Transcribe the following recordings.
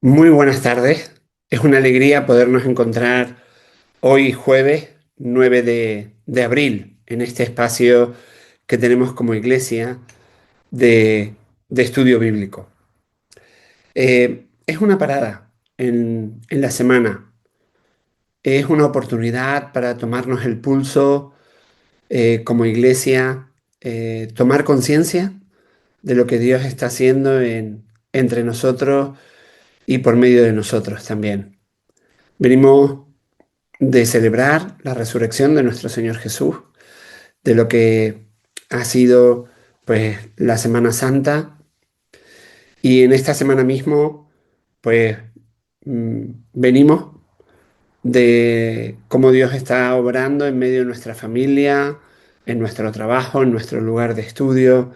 Muy buenas tardes. Es una alegría podernos encontrar hoy jueves 9 de abril en este espacio que tenemos como iglesia de estudio bíblico. Es una parada en la semana. Es una oportunidad para tomarnos el pulso como iglesia, tomar conciencia de lo que Dios está haciendo entre nosotros y por medio de nosotros también. Venimos de celebrar la resurrección de nuestro Señor Jesús, de lo que ha sido pues la Semana Santa, y en esta semana mismo pues venimos de cómo Dios está obrando en medio de nuestra familia, en nuestro trabajo, en nuestro lugar de estudio.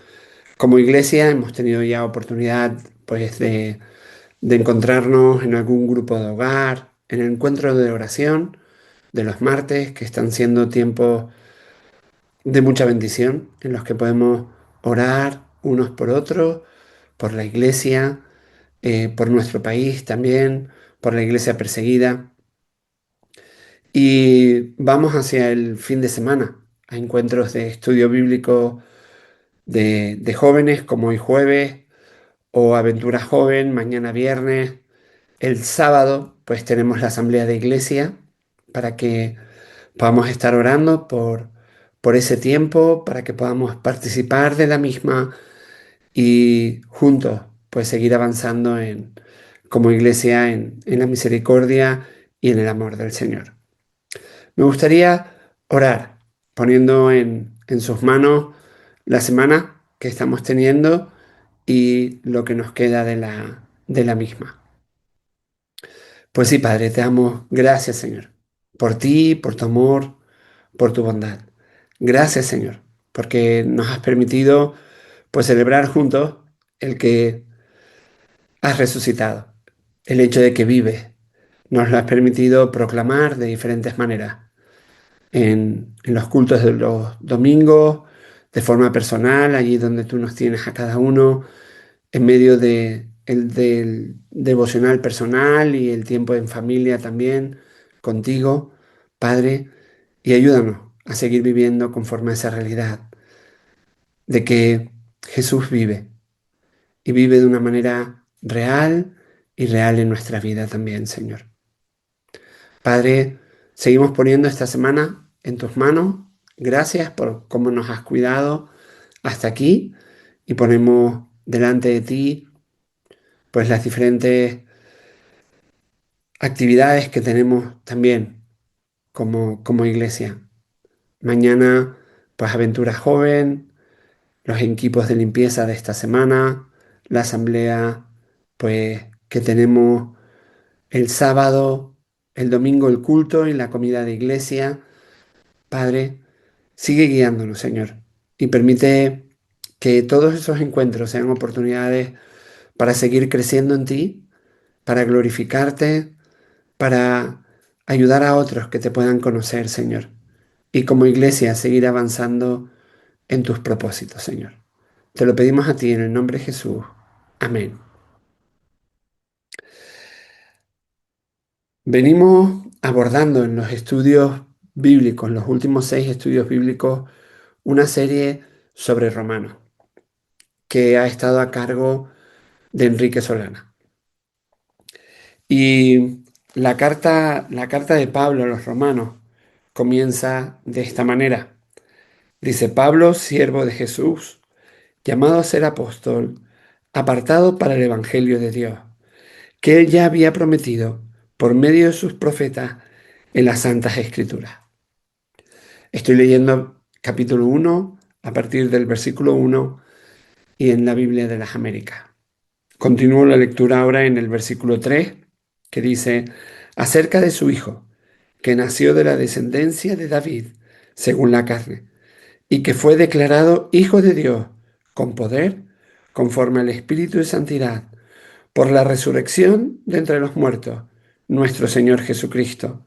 Como iglesia hemos tenido ya oportunidad pues de encontrarnos en algún grupo de hogar, en el encuentro de oración de los martes, que están siendo tiempos de mucha bendición, en los que podemos orar unos por otros, por la iglesia, por nuestro país también, por la iglesia perseguida. Y vamos hacia el fin de semana, a encuentros de estudio bíblico de jóvenes, como hoy jueves, o Aventura Joven, mañana viernes. El sábado, pues tenemos la asamblea de iglesia para que podamos estar orando por ese tiempo, para que podamos participar de la misma y juntos, pues seguir avanzando como iglesia en la misericordia y en el amor del Señor. Me gustaría orar poniendo en sus manos la semana que estamos teniendo y lo que nos queda de la misma. Pues sí, Padre, te damos gracias, Señor, por ti, por tu amor, por tu bondad. Gracias, Señor, porque nos has permitido pues celebrar juntos el que has resucitado, el hecho de que vives. Nos lo has permitido proclamar de diferentes maneras, en los cultos de los domingos, de forma personal, allí donde tú nos tienes a cada uno, en medio del devocional personal y el tiempo en familia también, contigo, Padre, y ayúdanos a seguir viviendo conforme a esa realidad de que Jesús vive y vive de una manera real y real en nuestra vida también, Señor. Padre, seguimos poniendo esta semana en tus manos. Gracias por cómo nos has cuidado hasta aquí y ponemos delante de ti pues las diferentes actividades que tenemos también como iglesia. Mañana, pues Aventura Joven, los equipos de limpieza de esta semana, la asamblea, pues que tenemos el sábado, el domingo el culto y la comida de iglesia. Padre, sigue guiándonos, Señor, y permite que todos esos encuentros sean oportunidades para seguir creciendo en ti, para glorificarte, para ayudar a otros que te puedan conocer, Señor. Y como iglesia, seguir avanzando en tus propósitos, Señor. Te lo pedimos a ti en el nombre de Jesús. Amén. Venimos abordando en los estudios bíblicos, los últimos 6 estudios bíblicos, una serie sobre Romanos, que ha estado a cargo de Enrique Solana. Y la carta de Pablo a los romanos comienza de esta manera. Dice: Pablo, siervo de Jesús, llamado a ser apóstol, apartado para el Evangelio de Dios, que él ya había prometido por medio de sus profetas en las Santas Escrituras. Estoy leyendo capítulo 1 a partir del versículo 1 y en la Biblia de las Américas. Continúo la lectura ahora en el versículo 3, que dice: acerca de su Hijo, que nació de la descendencia de David, según la carne, y que fue declarado Hijo de Dios con poder, conforme al Espíritu de Santidad, por la resurrección de entre los muertos, nuestro Señor Jesucristo,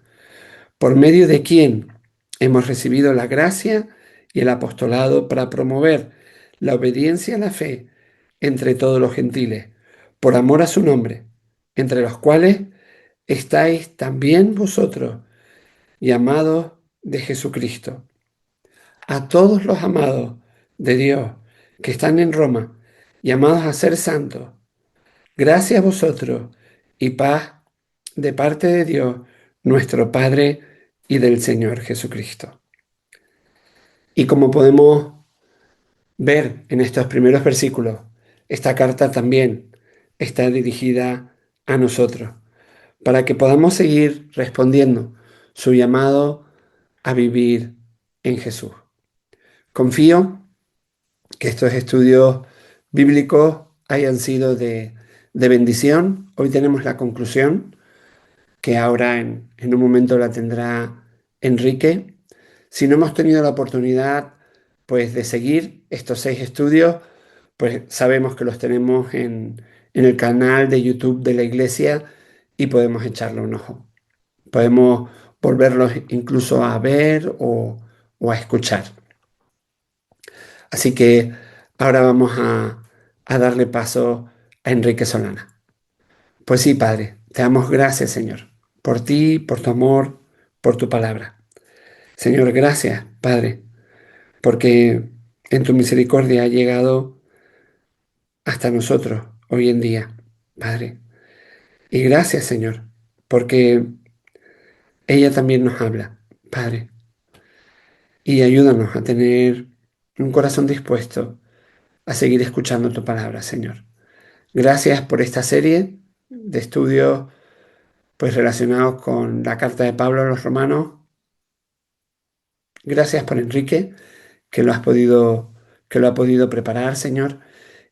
por medio de quien hemos recibido la gracia y el apostolado para promover la obediencia a la fe entre todos los gentiles, por amor a su nombre, entre los cuales estáis también vosotros, llamados de Jesucristo. A todos los amados de Dios que están en Roma, llamados a ser santos, gracias a vosotros y paz de parte de Dios, nuestro Padre y del Señor Jesucristo. Y como podemos ver en estos primeros versículos, esta carta también está dirigida a nosotros, para que podamos seguir respondiendo su llamado a vivir en Jesús. Confío que estos estudios bíblicos hayan sido de bendición. Hoy tenemos la conclusión, que ahora en un momento la tendrá Enrique. Si no hemos tenido la oportunidad pues de seguir estos 6 estudios, pues sabemos que los tenemos en el canal de YouTube de la iglesia y podemos echarle un ojo. Podemos volverlos incluso a ver o a escuchar. Así que ahora vamos a darle paso a Enrique Solana. Pues sí, Padre, te damos gracias, Señor, por ti, por tu amor, por tu palabra. Señor, gracias, Padre, porque en tu misericordia ha llegado hasta nosotros hoy en día, Padre. Y gracias, Señor, porque ella también nos habla, Padre. Y ayúdanos a tener un corazón dispuesto a seguir escuchando tu palabra, Señor. Gracias por esta serie de estudios pues relacionados con la carta de Pablo a los romanos. Gracias por Enrique, que que lo ha podido preparar, Señor,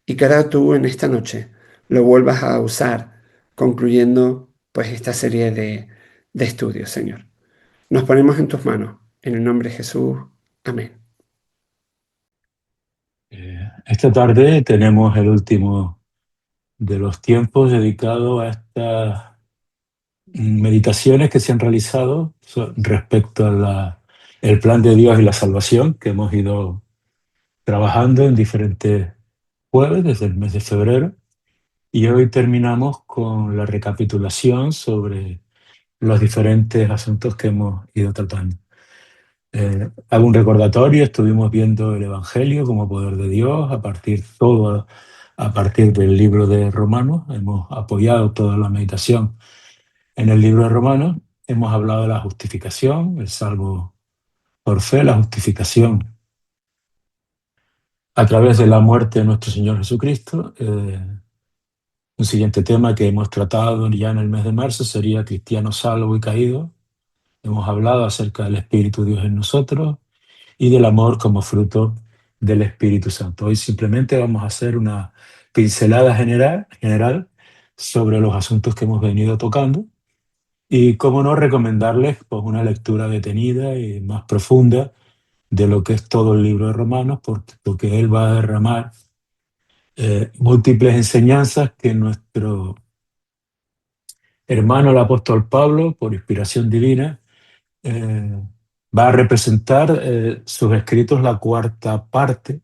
y que ahora tú en esta noche lo vuelvas a usar, concluyendo pues esta serie de estudios, Señor. Nos ponemos en tus manos, en el nombre de Jesús. Amén. Esta tarde tenemos el último de los tiempos dedicado a estas meditaciones que se han realizado respecto a el plan de Dios y la salvación que hemos ido trabajando en diferentes jueves desde el mes de febrero. Y hoy terminamos con la recapitulación sobre los diferentes asuntos que hemos ido tratando. Hago un recordatorio: estuvimos viendo el Evangelio como poder de Dios a partir del libro de Romanos. Hemos apoyado toda la meditación en el libro de Romanos. Hemos hablado de la justificación, el salvo por fe, la justificación a través de la muerte de nuestro Señor Jesucristo. Un siguiente tema que hemos tratado ya en el mes de marzo sería cristiano salvo y caído. Hemos hablado acerca del Espíritu de Dios en nosotros y del amor como fruto del Espíritu Santo. Hoy simplemente vamos a hacer una pincelada general sobre los asuntos que hemos venido tocando y, cómo no, recomendarles pues una lectura detenida y más profunda de lo que es todo el libro de Romanos, porque él va a derramar múltiples enseñanzas que nuestro hermano el apóstol Pablo, por inspiración divina, eh, va a representar sus escritos, la cuarta parte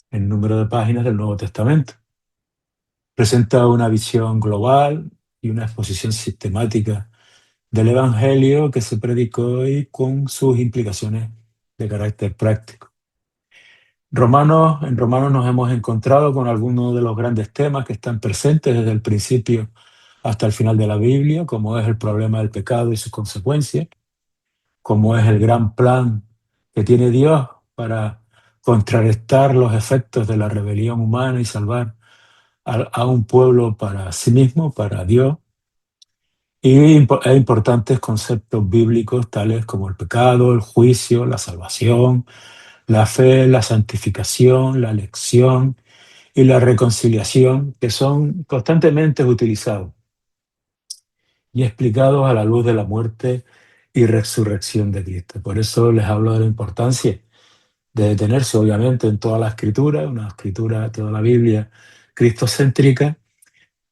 en número de páginas del Nuevo Testamento. Presenta una visión global y una exposición sistemática del Evangelio que se predicó y con sus implicaciones de carácter práctico. En Romanos nos hemos encontrado con algunos de los grandes temas que están presentes desde el principio hasta el final de la Biblia, como es el problema del pecado y sus consecuencias, como es el gran plan que tiene Dios para contrarrestar los efectos de la rebelión humana y salvar a un pueblo para sí mismo, para Dios, e importantes conceptos bíblicos tales como el pecado, el juicio, la salvación, la fe, la santificación, la elección y la reconciliación, que son constantemente utilizados y explicados a la luz de la muerte y resurrección de Cristo. Por eso les hablo de la importancia de detenerse, obviamente, en toda la escritura, una escritura, toda la Biblia, cristocéntrica,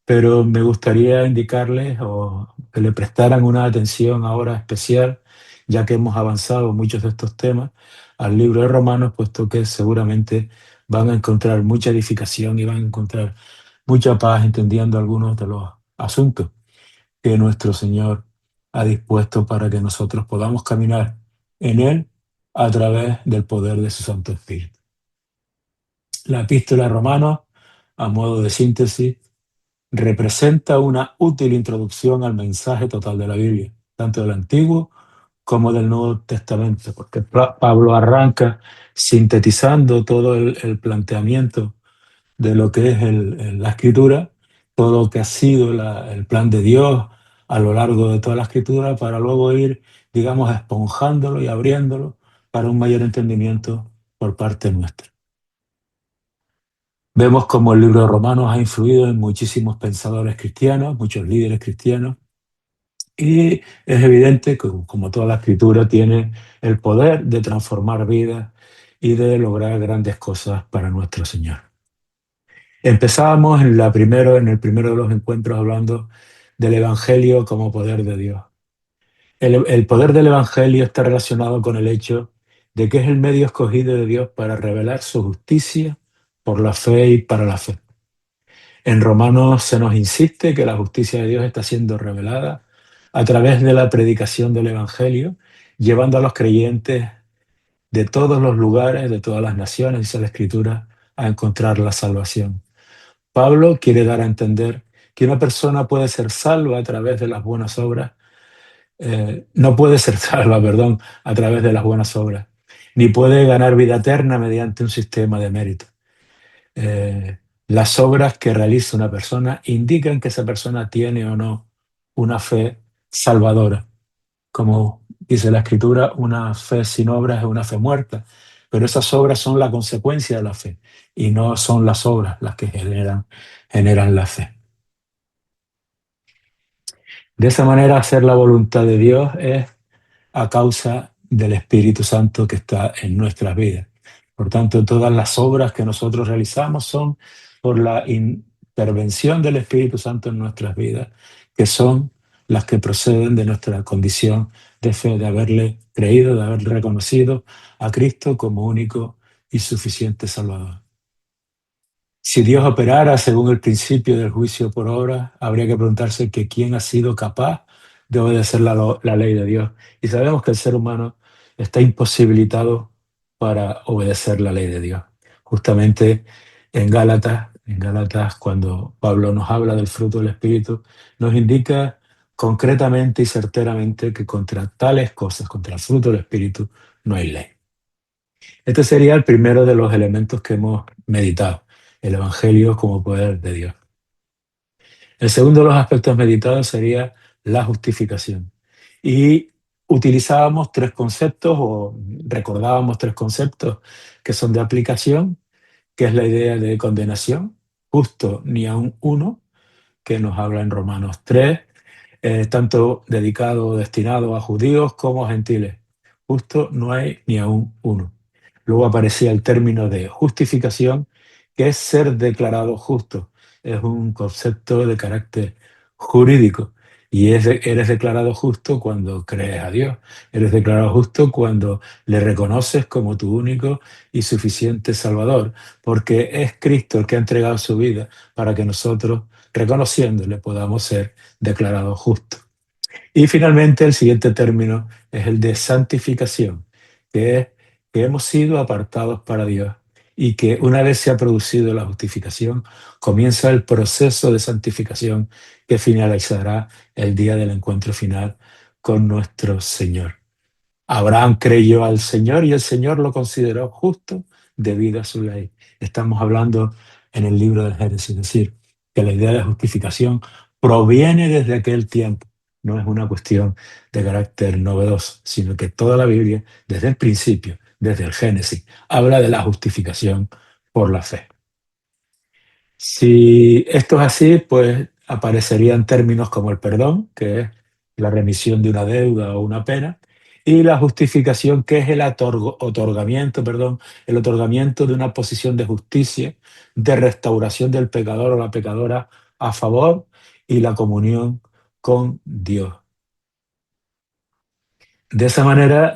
pero me gustaría indicarles o que le prestaran una atención ahora especial, ya que hemos avanzado muchos de estos temas, al libro de Romanos, puesto que seguramente van a encontrar mucha edificación y van a encontrar mucha paz entendiendo algunos de los asuntos que nuestro Señor ha dispuesto para que nosotros podamos caminar en Él a través del poder de su Santo Espíritu. La epístola a Romanos, a modo de síntesis, representa una útil introducción al mensaje total de la Biblia, tanto del Antiguo como del Nuevo Testamento, porque Pablo arranca sintetizando todo el planteamiento de lo que es la escritura, todo lo que ha sido el plan de Dios a lo largo de toda la escritura, para luego ir, digamos, esponjándolo y abriéndolo para un mayor entendimiento por parte nuestra. Vemos cómo el libro de Romanos ha influido en muchísimos pensadores cristianos, muchos líderes cristianos, y es evidente que, como toda la escritura, tiene el poder de transformar vidas y de lograr grandes cosas para nuestro Señor. Empezábamos en el primero de los encuentros hablando del Evangelio como poder de Dios. El poder del Evangelio está relacionado con el hecho de que es el medio escogido de Dios para revelar su justicia por la fe y para la fe. En Romanos se nos insiste que la justicia de Dios está siendo revelada a través de la predicación del Evangelio, llevando a los creyentes de todos los lugares, de todas las naciones, dice la Escritura, a encontrar la salvación. Pablo quiere dar a entender que una persona puede ser salva a través de las buenas obras, no puede ser salva, perdón, a través de las buenas obras, ni puede ganar vida eterna mediante un sistema de mérito. Las obras que realiza una persona indican que esa persona tiene o no una fe salvadora. Como dice la Escritura, una fe sin obras es una fe muerta, pero esas obras son la consecuencia de la fe y no son las obras las que generan la fe. De esa manera, hacer la voluntad de Dios es a causa del Espíritu Santo que está en nuestras vidas. Por tanto, todas las obras que nosotros realizamos son por la intervención del Espíritu Santo en nuestras vidas, que son las que proceden de nuestra condición de fe, de haberle creído, de haber reconocido a Cristo como único y suficiente Salvador. Si Dios operara según el principio del juicio por obra, habría que preguntarse que quién ha sido capaz de obedecer la ley de Dios. Y sabemos que el ser humano está imposibilitado para obedecer la ley de Dios. Justamente en Gálatas, cuando Pablo nos habla del fruto del Espíritu, nos indica concretamente y certeramente que contra tales cosas, contra el fruto del Espíritu, no hay ley. Este sería el primero de los elementos que hemos meditado, el Evangelio como poder de Dios. El segundo de los aspectos meditados sería la justificación. Y utilizábamos tres conceptos o recordábamos tres conceptos que son de aplicación, que es la idea de condenación, justo ni aun uno, que nos habla en Romanos 3, tanto dedicado o destinado a judíos como a gentiles. Justo no hay ni aún uno. Luego aparecía el término de justificación, que es ser declarado justo. Es un concepto de carácter jurídico. Y eres declarado justo cuando crees a Dios. Eres declarado justo cuando le reconoces como tu único y suficiente Salvador, porque es Cristo el que ha entregado su vida para que nosotros, reconociéndole, podamos ser declarados justos. Y finalmente el siguiente término es el de santificación, que es que hemos sido apartados para Dios y que una vez se ha producido la justificación, comienza el proceso de santificación que finalizará el día del encuentro final con nuestro Señor. Abraham creyó al Señor y el Señor lo consideró justo debido a su ley. Estamos hablando en el libro del Génesis, es decir, que la idea de justificación proviene desde aquel tiempo. No es una cuestión de carácter novedoso, sino que toda la Biblia, desde el principio, desde el Génesis, habla de la justificación por la fe. Si esto es así, pues aparecerían términos como el perdón, que es la remisión de una deuda o una pena, y la justificación, que es el otorgamiento de una posición de justicia, de restauración del pecador o la pecadora a favor y la comunión con Dios. De esa manera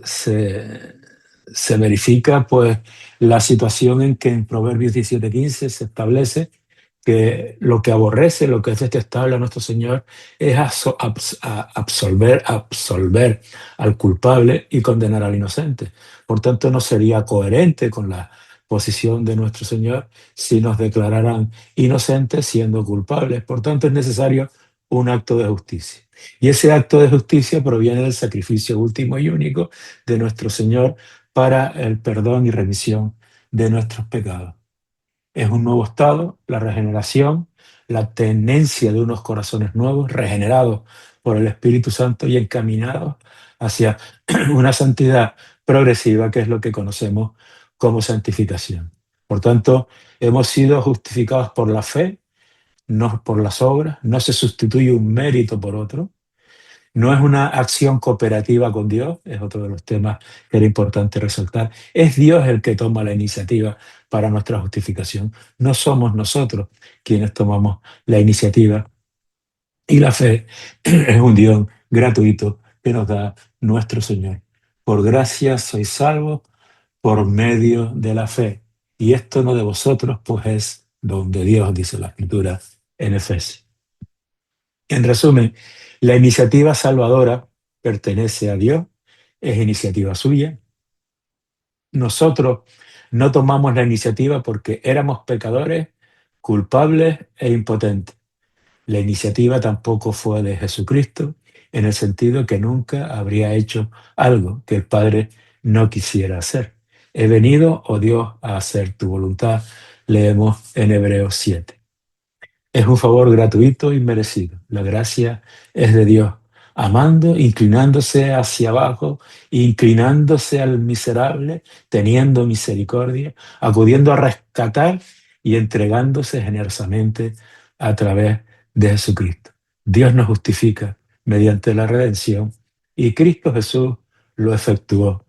se verifica pues la situación en que en Proverbios 17:15 se establece que lo que aborrece, lo que es detestable a nuestro Señor es absolver al culpable y condenar al inocente. Por tanto, no sería coherente con la posición de nuestro Señor si nos declararan inocentes siendo culpables. Por tanto, es necesario un acto de justicia. Y ese acto de justicia proviene del sacrificio último y único de nuestro Señor para el perdón y remisión de nuestros pecados. Es un nuevo estado, la regeneración, la tenencia de unos corazones nuevos, regenerados por el Espíritu Santo y encaminados hacia una santidad progresiva, que es lo que conocemos como santificación. Por tanto, hemos sido justificados por la fe, no por las obras, no se sustituye un mérito por otro, no es una acción cooperativa con Dios, es otro de los temas que era importante resaltar. Es Dios el que toma la iniciativa para nuestra justificación. No somos nosotros quienes tomamos la iniciativa. Y la fe es un Dios gratuito que nos da nuestro Señor. Por gracia sois salvos por medio de la fe. Y esto no de vosotros, pues es don de Dios, dice la Escritura en Efesios. En resumen, la iniciativa salvadora pertenece a Dios, es iniciativa suya. Nosotros no tomamos la iniciativa porque éramos pecadores, culpables e impotentes. La iniciativa tampoco fue de Jesucristo, en el sentido que nunca habría hecho algo que el Padre no quisiera hacer. He venido, oh Dios, a hacer tu voluntad, leemos en Hebreos 7. Es un favor gratuito y merecido. La gracia es de Dios, amando, inclinándose hacia abajo, inclinándose al miserable, teniendo misericordia, acudiendo a rescatar y entregándose generosamente a través de Jesucristo. Dios nos justifica mediante la redención y Cristo Jesús lo efectuó.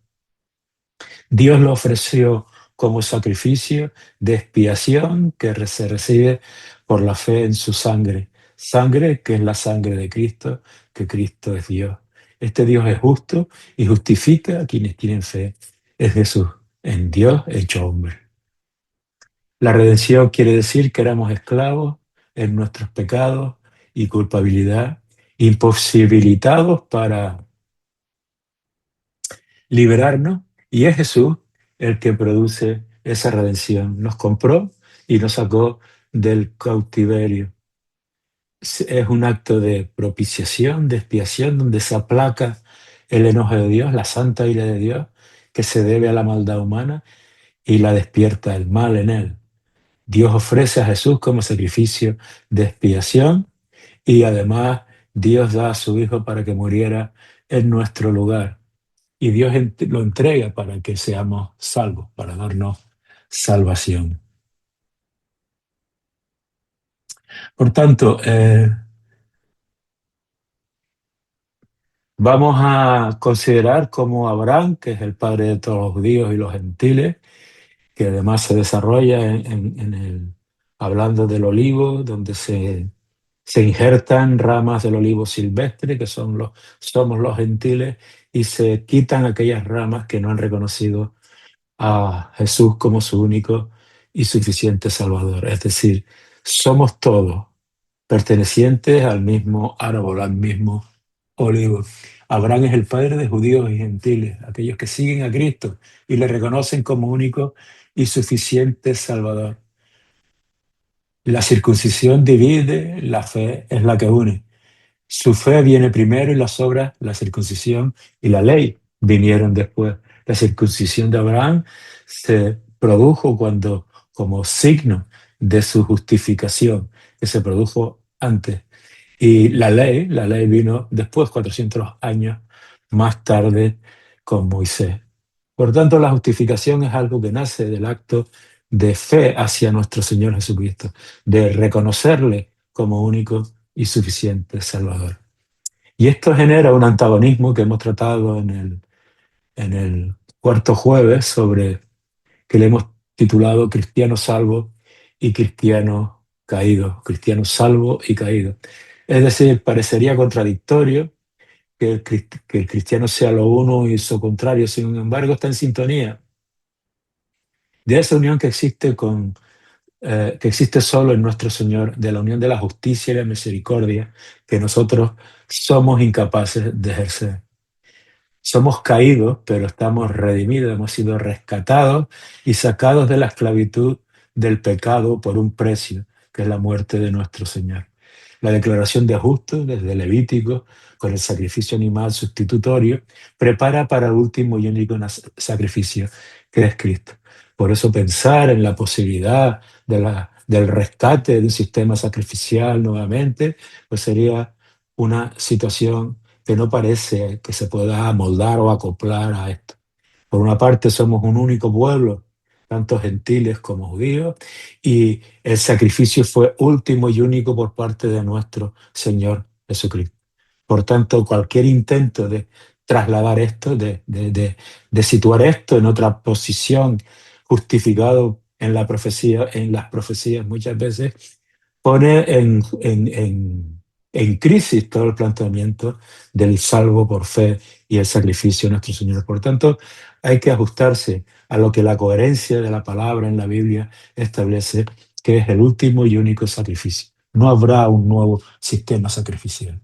Dios lo ofreció como sacrificio de expiación que se recibe por la fe en su sangre. Sangre que es la sangre de Cristo, que Cristo es Dios. Este Dios es justo y justifica a quienes tienen fe. Es Jesús, en Dios hecho hombre. La redención quiere decir que éramos esclavos en nuestros pecados y culpabilidad, imposibilitados para liberarnos, y es Jesús el que produce esa redención. Nos compró y nos sacó del cautiverio. Es un acto de propiciación, de expiación, donde se aplaca el enojo de Dios, la santa ira de Dios, que se debe a la maldad humana y la despierta el mal en él. Dios ofrece a Jesús como sacrificio de expiación y además Dios da a su Hijo para que muriera en nuestro lugar. Y Dios lo entrega para que seamos salvos, para darnos salvación. Por tanto, vamos a considerar cómo Abraham, que es el padre de todos los judíos y los gentiles, que además se desarrolla hablando del olivo, donde se injertan ramas del olivo silvestre, que somos los gentiles, y se quitan aquellas ramas que no han reconocido a Jesús como su único y suficiente Salvador. Es decir, somos todos pertenecientes al mismo árbol, al mismo olivo. Abraham es el padre de judíos y gentiles, aquellos que siguen a Cristo y le reconocen como único y suficiente Salvador. La circuncisión divide, la fe es la que une. Su fe viene primero y las obras, la circuncisión y la ley vinieron después. La circuncisión de Abraham se produjo como signo de su justificación, que se produjo antes. Y la ley vino después, 400 años más tarde, con Moisés. Por tanto, la justificación es algo que nace del acto de fe hacia nuestro Señor Jesucristo, de reconocerle como único y suficiente Salvador. Y esto genera un antagonismo que hemos tratado en el cuarto jueves, que le hemos titulado Cristiano salvo y cristiano caído, cristiano salvo y caído. Es decir, parecería contradictorio que el cristiano sea lo uno y su contrario, sin embargo está en sintonía de esa unión que existe con que existe solo en nuestro Señor, de la unión de la justicia y la misericordia que nosotros somos incapaces de ejercer. Somos caídos, pero estamos redimidos, hemos sido rescatados y sacados de la esclavitud del pecado por un precio, que es la muerte de nuestro Señor. La declaración de justo desde Levítico, con el sacrificio animal sustitutorio, prepara para el último y único sacrificio, que es Cristo. Por eso pensar en la posibilidad del rescate de un sistema sacrificial nuevamente, pues sería una situación que no parece que se pueda amoldar o acoplar a esto. Por una parte, somos un único pueblo, tanto gentiles como judíos, y el sacrificio fue último y único por parte de nuestro Señor Jesucristo. Por tanto, cualquier intento de trasladar esto, de situar esto en otra posición, justificado en la profecía, en las profecías muchas veces, pone en crisis todo el planteamiento del salvo por fe y el sacrificio de nuestro Señor. Por tanto, hay que ajustarse a lo que la coherencia de la palabra en la Biblia establece, que es el último y único sacrificio. No habrá un nuevo sistema sacrificial.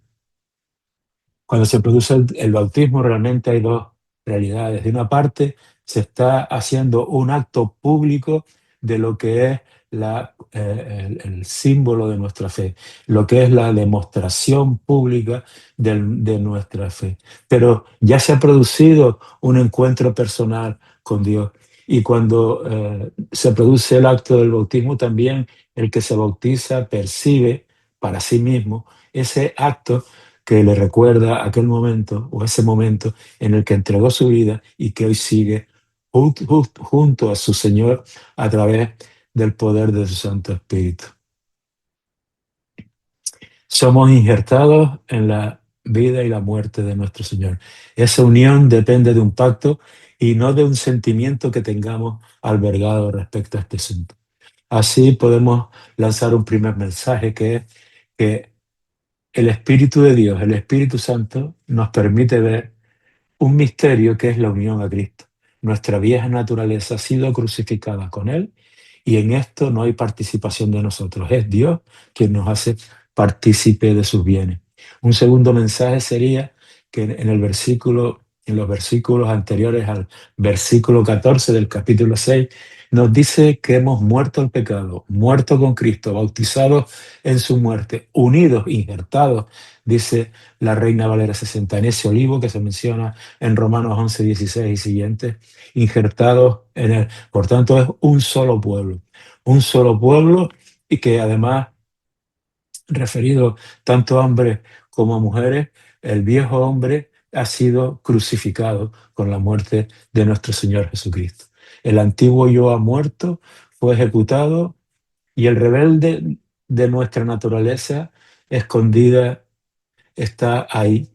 Cuando se produce el bautismo, realmente hay dos realidades. De una parte, se está haciendo un acto público de lo que es el símbolo de nuestra fe, lo que es la demostración pública de nuestra fe. Pero ya se ha producido un encuentro personal con Dios. Y cuando se produce el acto del bautismo, también el que se bautiza percibe para sí mismo ese acto que le recuerda aquel momento o ese momento en el que entregó su vida y que hoy sigue junto a su Señor a través del poder de su Santo Espíritu. Somos injertados en la vida y la muerte de nuestro Señor. Esa unión depende de un pacto y no de un sentimiento que tengamos albergado respecto a este asunto. Así podemos lanzar un primer mensaje, que es que el Espíritu de Dios, el Espíritu Santo, nos permite ver un misterio, que es la unión a Cristo. Nuestra vieja naturaleza ha sido crucificada con Él y en esto no hay participación de nosotros. Es Dios quien nos hace partícipe de sus bienes. Un segundo mensaje sería que en los versículos anteriores al versículo 14 del capítulo 6, nos dice que hemos muerto al pecado, muerto con Cristo, bautizados en su muerte, unidos, injertados, dice la Reina Valera 60, en ese olivo que se menciona en Romanos 11, 16 y siguientes, injertados en él. Por tanto, es un solo pueblo y que además, referido tanto a hombres como a mujeres, el viejo hombre ha sido crucificado con la muerte de nuestro Señor Jesucristo. El antiguo yo ha muerto, fue ejecutado y el rebelde de nuestra naturaleza escondida está ahí.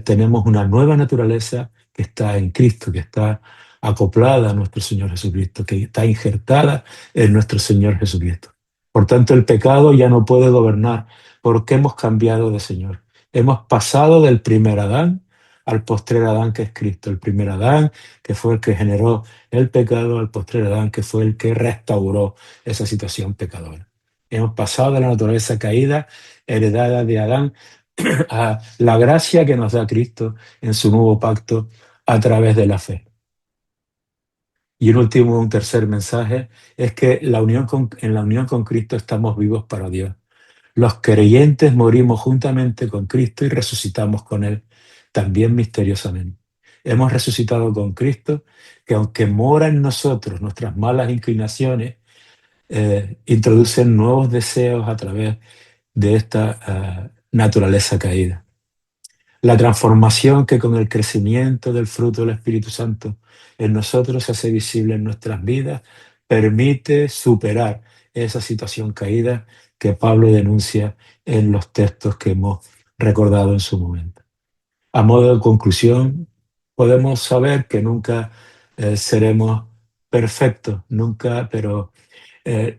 Tenemos una nueva naturaleza que está en Cristo, que está acoplada a nuestro Señor Jesucristo, que está injertada en nuestro Señor Jesucristo. Por tanto, el pecado ya no puede gobernar porque hemos cambiado de Señor. Hemos pasado del primer Adán al postrer Adán, que es Cristo. El primer Adán, que fue el que generó el pecado, al postrer Adán, que fue el que restauró esa situación pecadora. Hemos pasado de la naturaleza caída, heredada de Adán, a la gracia que nos da Cristo en su nuevo pacto a través de la fe. Y un tercer mensaje, es que en la unión con Cristo estamos vivos para Dios. Los creyentes morimos juntamente con Cristo y resucitamos con Él, también misteriosamente. Hemos resucitado con Cristo, que aunque mora en nosotros nuestras malas inclinaciones, introducen nuevos deseos a través de esta naturaleza caída. La transformación que con el crecimiento del fruto del Espíritu Santo en nosotros se hace visible en nuestras vidas, permite superar esa situación caída que Pablo denuncia en los textos que hemos recordado en su momento. A modo de conclusión, podemos saber que nunca seremos perfectos, nunca, pero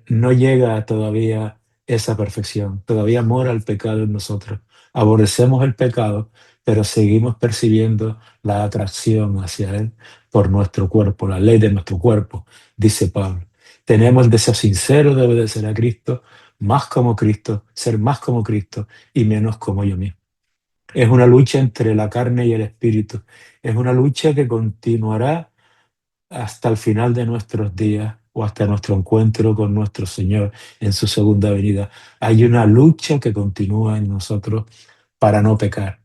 no llega todavía esa perfección. Todavía mora el pecado en nosotros. Aborrecemos el pecado, pero seguimos percibiendo la atracción hacia él por nuestro cuerpo, la ley de nuestro cuerpo, dice Pablo. tenemos el deseo sincero de obedecer a Cristo, más como Cristo, ser más como Cristo y menos como yo mismo. Es una lucha entre la carne y el espíritu. Es una lucha que continuará hasta el final de nuestros días o hasta nuestro encuentro con nuestro Señor en su segunda venida. Hay una lucha que continúa en nosotros para no pecar.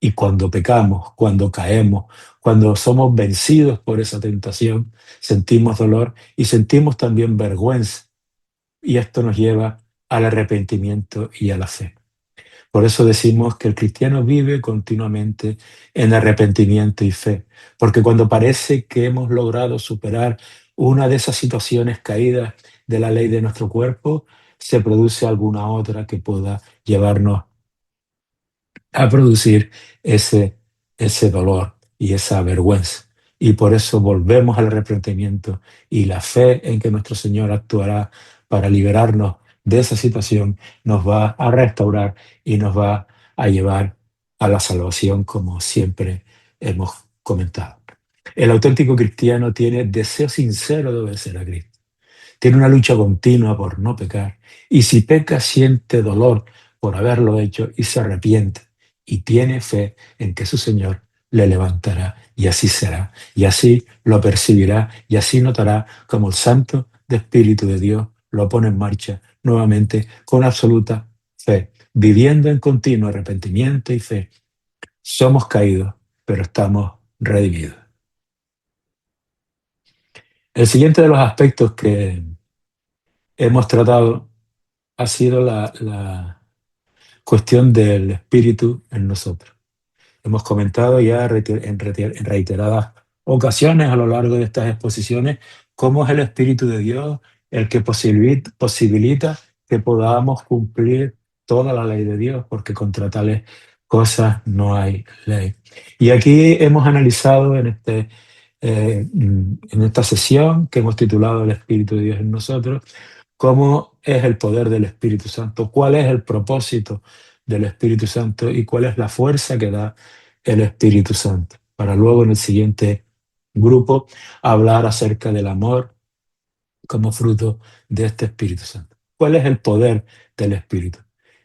Y cuando pecamos, cuando caemos, cuando somos vencidos por esa tentación, sentimos dolor y sentimos también vergüenza. Y esto nos lleva al arrepentimiento y a la fe. Por eso decimos que el cristiano vive continuamente en arrepentimiento y fe, porque cuando parece que hemos logrado superar una de esas situaciones caídas de la ley de nuestro cuerpo, se produce alguna otra que pueda llevarnos a producir ese, ese dolor y esa vergüenza. Y por eso volvemos al arrepentimiento y la fe en que nuestro Señor actuará para liberarnos de esa situación nos va a restaurar y nos va a llevar a la salvación, como siempre hemos comentado. El auténtico cristiano tiene deseo sincero de obedecer a Cristo. Tiene una lucha continua por no pecar. Y si peca, siente dolor por haberlo hecho y se arrepiente. Y tiene fe en que su Señor le levantará. Y así será. Y así lo percibirá. Y así notará como el Santo de Espíritu de Dios lo pone en marcha nuevamente con absoluta fe. Viviendo en continuo arrepentimiento y fe. Somos caídos, pero estamos redimidos. El siguiente de los aspectos que hemos tratado ha sido la cuestión del espíritu en nosotros. Hemos comentado ya en reiteradas ocasiones a lo largo de estas exposiciones cómo es el Espíritu de Dios el que posibilita que podamos cumplir toda la ley de Dios, porque contra tales cosas no hay ley. Y aquí hemos analizado en esta sesión que hemos titulado El Espíritu de Dios en nosotros, cómo es el poder del Espíritu Santo, cuál es el propósito del Espíritu Santo y cuál es la fuerza que da el Espíritu Santo. Para luego en el siguiente grupo hablar acerca del amor como fruto de este Espíritu Santo. ¿Cuál es el poder del Espíritu?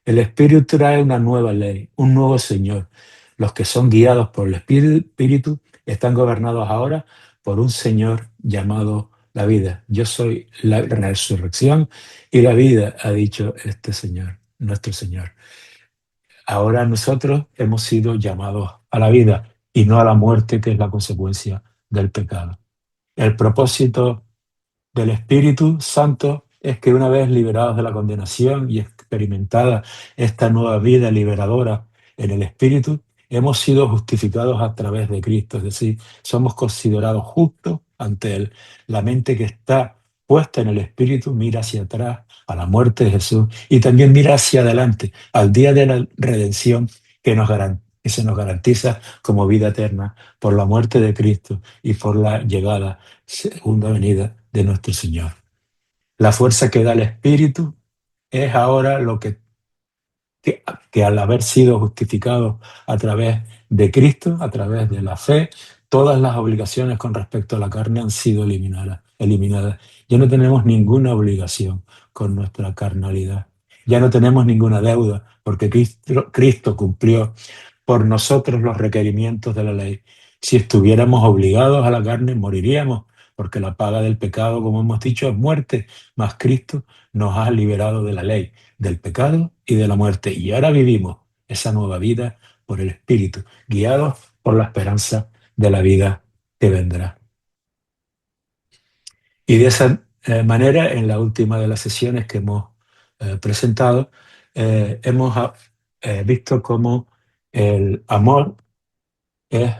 El Espíritu trae una nueva ley, un nuevo Señor. Los que son guiados por el Espíritu están gobernados ahora por un Señor llamado la vida. Yo soy la resurrección y la vida, ha dicho este Señor, nuestro Señor. Ahora nosotros hemos sido llamados a la vida y no a la muerte, que es la consecuencia del pecado. El propósito del Espíritu Santo es que una vez liberados de la condenación y experimentada esta nueva vida liberadora en el Espíritu, hemos sido justificados a través de Cristo, es decir, somos considerados justos ante Él. La mente que está puesta en el Espíritu mira hacia atrás a la muerte de Jesús y también mira hacia adelante al día de la redención que se nos garantiza como vida eterna por la muerte de Cristo y por la llegada, segunda venida de nuestro Señor. La fuerza que da el Espíritu es ahora lo que al haber sido justificados a través de Cristo, a través de la fe, todas las obligaciones con respecto a la carne han sido eliminadas. Ya no tenemos ninguna obligación con nuestra carnalidad. Ya no tenemos ninguna deuda porque Cristo cumplió por nosotros los requerimientos de la ley. Si estuviéramos obligados a la carne, moriríamos, porque la paga del pecado, como hemos dicho, es muerte, mas Cristo nos ha liberado de la ley, del pecado y de la muerte. Y ahora vivimos esa nueva vida por el Espíritu, guiados por la esperanza de la vida que vendrá. Y de esa manera, en la última de las sesiones que hemos presentado, hemos visto cómo el amor es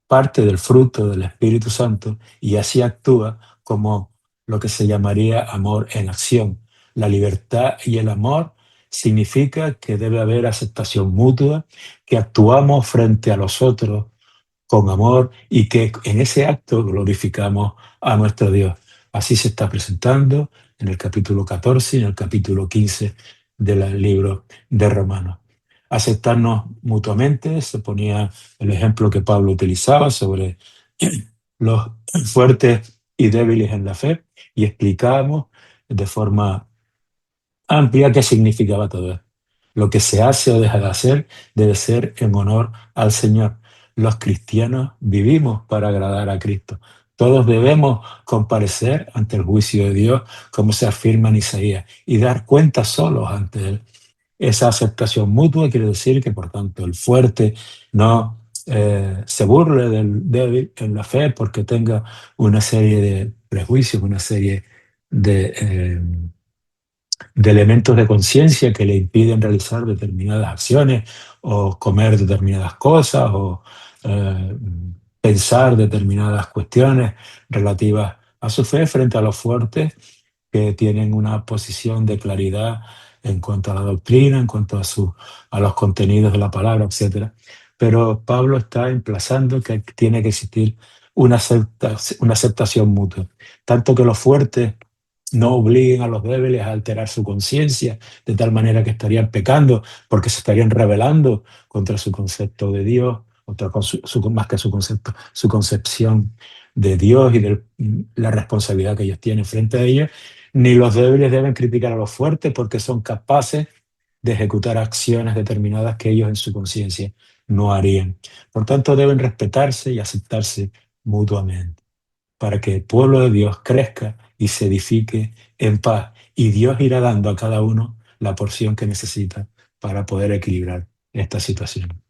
parte del fruto del Espíritu Santo y así actúa como lo que se llamaría amor en acción. La libertad y el amor significa que debe haber aceptación mutua, que actuamos frente a los otros con amor y que en ese acto glorificamos a nuestro Dios. Así se está presentando en el capítulo 14 y en el capítulo 15 del libro de Romanos. Aceptarnos mutuamente, se ponía el ejemplo que Pablo utilizaba sobre los fuertes y débiles en la fe y explicábamos de forma amplia qué significaba todo esto. Lo que se hace o deja de hacer debe ser en honor al Señor. Los cristianos vivimos para agradar a Cristo. Todos debemos comparecer ante el juicio de Dios, como se afirma en Isaías, y dar cuenta solos ante Él. Esa aceptación mutua quiere decir que, por tanto, el fuerte no se burle del débil en la fe porque tenga una serie de prejuicios, una serie de elementos de conciencia que le impiden realizar determinadas acciones o comer determinadas cosas o eh, pensar determinadas cuestiones relativas a su fe frente a los fuertes que tienen una posición de claridad en cuanto a la doctrina, en cuanto a los contenidos de la palabra, etcétera. Pero Pablo está emplazando que tiene que existir una aceptación mutua, tanto que los fuertes no obliguen a los débiles a alterar su conciencia, de tal manera que estarían pecando, porque se estarían rebelando contra su concepto de Dios, más que su concepto, su concepción de Dios y de la responsabilidad que ellos tienen frente a ella. Ni los débiles deben criticar a los fuertes porque son capaces de ejecutar acciones determinadas que ellos en su conciencia no harían. Por tanto, deben respetarse y aceptarse mutuamente para que el pueblo de Dios crezca y se edifique en paz. Y Dios irá dando a cada uno la porción que necesita para poder equilibrar esta situación.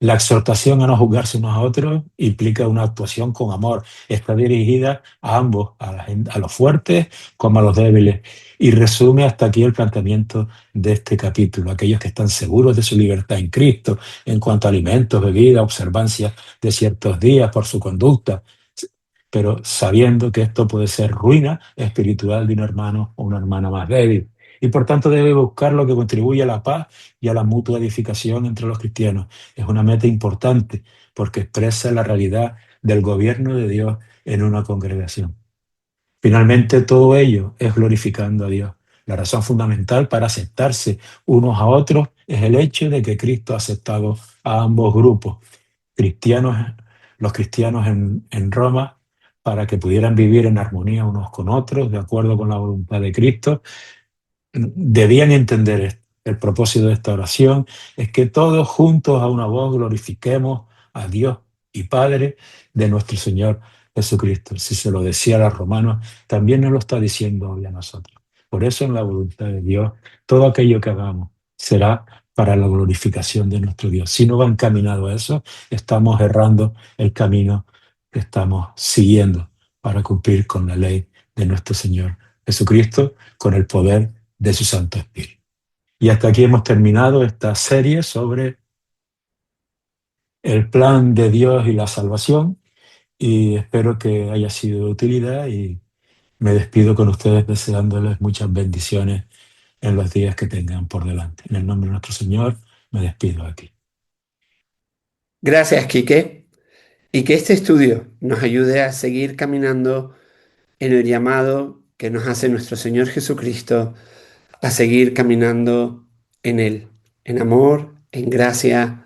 La exhortación a no juzgarse unos a otros implica una actuación con amor. Está dirigida a ambos, a los fuertes como a los débiles. Y resume hasta aquí el planteamiento de este capítulo. Aquellos que están seguros de su libertad en Cristo en cuanto a alimentos, bebida, observancia de ciertos días por su conducta, pero sabiendo que esto puede ser ruina espiritual de un hermano o una hermana más débil. Y por tanto debe buscar lo que contribuye a la paz y a la mutua edificación entre los cristianos. Es una meta importante porque expresa la realidad del gobierno de Dios en una congregación. Finalmente, todo ello es glorificando a Dios. La razón fundamental para aceptarse unos a otros es el hecho de que Cristo ha aceptado a ambos grupos cristianos, los cristianos en Roma, para que pudieran vivir en armonía unos con otros, de acuerdo con la voluntad de Cristo, debían entender esto. El propósito de esta oración es que todos juntos a una voz glorifiquemos a Dios y Padre de nuestro Señor Jesucristo. Si se lo decía a los romanos, también nos lo está diciendo hoy a nosotros. Por eso en la voluntad de Dios, todo aquello que hagamos será para la glorificación de nuestro Dios. Si no va encaminado a eso, estamos errando el camino que estamos siguiendo para cumplir con la ley de nuestro Señor Jesucristo, con el poder de su Santo Espíritu. Y hasta aquí hemos terminado esta serie sobre el plan de Dios y la salvación y espero que haya sido de utilidad y me despido con ustedes deseándoles muchas bendiciones en los días que tengan por delante. En el nombre de nuestro Señor me despido aquí. Gracias, Quique, y que este estudio nos ayude a seguir caminando en el llamado que nos hace nuestro Señor Jesucristo a seguir caminando en Él, en amor, en gracia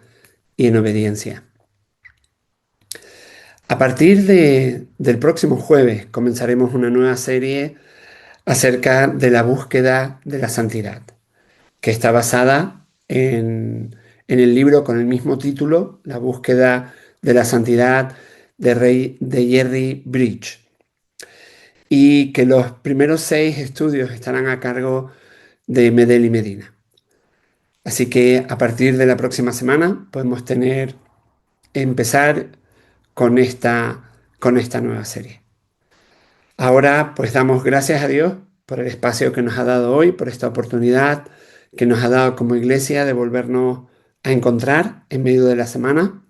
y en obediencia. A partir del próximo jueves comenzaremos una nueva serie acerca de la búsqueda de la santidad, que está basada en el libro con el mismo título, La búsqueda de la santidad de Jerry Bridge, y que los primeros 6 estudios estarán a cargo de Medel y Medina. Así que a partir de la próxima semana podemos empezar con esta nueva serie. Ahora pues damos gracias a Dios por el espacio que nos ha dado hoy, por esta oportunidad que nos ha dado como iglesia de volvernos a encontrar en medio de la semana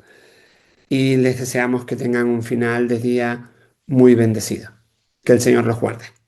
y les deseamos que tengan un final de día muy bendecido. Que el Señor los guarde.